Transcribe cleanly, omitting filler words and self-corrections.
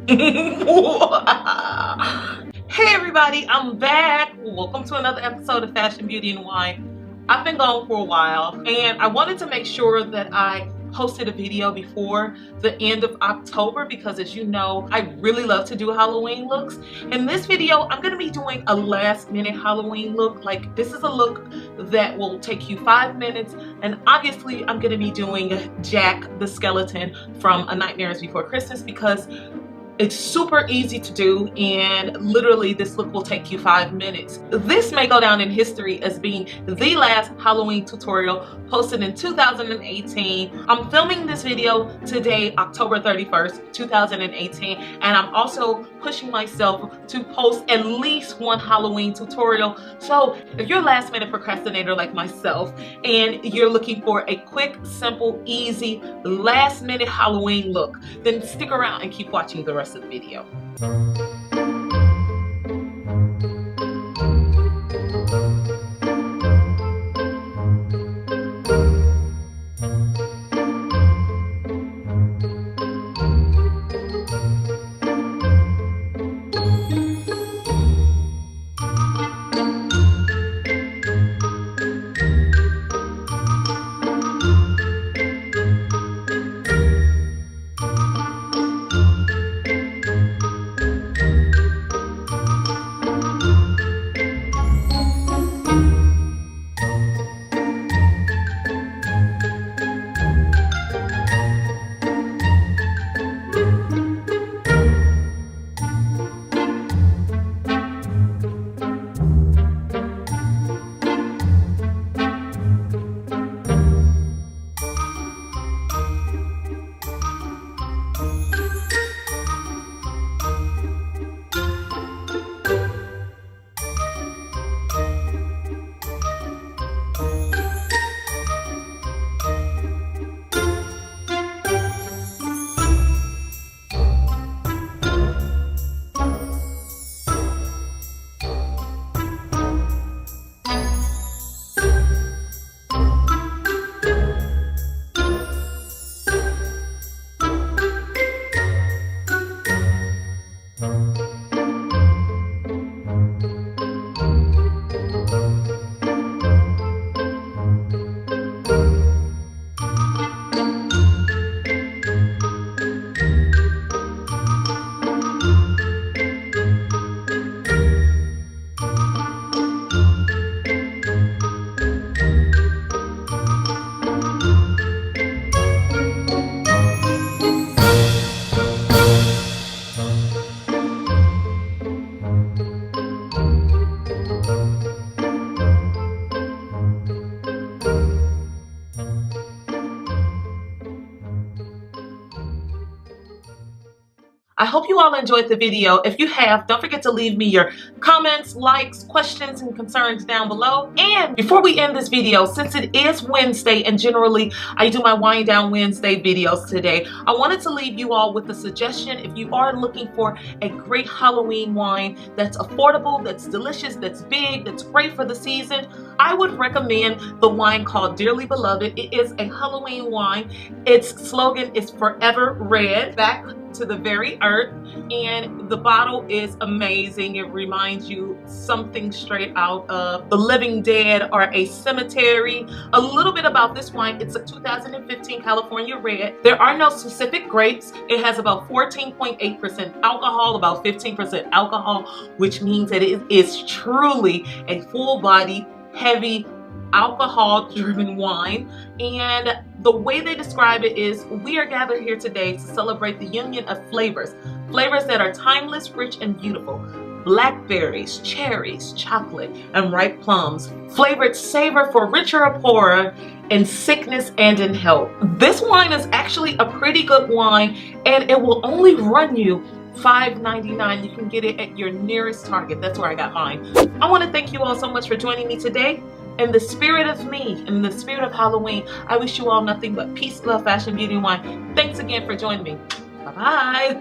Hey everybody, I'm back. Welcome to another episode of Fashion, Beauty, and Wine. I've been gone for a while and I wanted to make sure that I posted a video before the end of October because, as you know, I really love to do Halloween looks. In this video, I'm going to be doing a last minute Halloween look. Like, this is a look that will take you 5 minutes, and obviously I'm going to be doing Jack the Skeleton from A Nightmare Before Christmas because it's super easy to do, and literally this look will take you 5 minutes. This may go down in history as being the last Halloween tutorial posted in 2018. I'm filming this video today, October 31st, 2018, and I'm also pushing myself to post at least one Halloween tutorial. So if you're a last minute procrastinator like myself and you're looking for a quick, simple, easy, last minute Halloween look, then stick around and keep watching the rest of the video. I hope you all enjoyed the video. If you have, don't forget to leave me your comments, likes, questions, and concerns down below. And before we end this video, since it is Wednesday and generally I do my Wind Down Wednesday videos today, I wanted to leave you all with a suggestion. If you are looking for a great Halloween wine that's affordable, that's delicious, that's big, that's great for the season, I would recommend the wine called Dearly Beloved. It is a Halloween wine. Its slogan is Forever Red, back to the very earth, and the bottle is amazing. It reminds you something straight out of The Living Dead or a cemetery. A little bit about this wine: it's a 2015 California Red. There are no specific grapes. It has about 14.8% alcohol, about 15% alcohol, which means that it is truly a full-body, heavy, alcohol-driven wine. And the way they describe it is, we are gathered here today to celebrate the union of flavors that are timeless, rich, and beautiful. Blackberries, cherries, chocolate, and ripe plums, flavored savor for richer or poorer, in sickness and in health. This wine is actually a pretty good wine, and it will only run you $5.99. You can get it at your nearest Target. That's where I got mine. I want to thank you all so much for joining me today. In the spirit of me, in the spirit of Halloween, I wish you all nothing but peace, love, fashion, beauty, and wine. Thanks again for joining me. Bye-bye.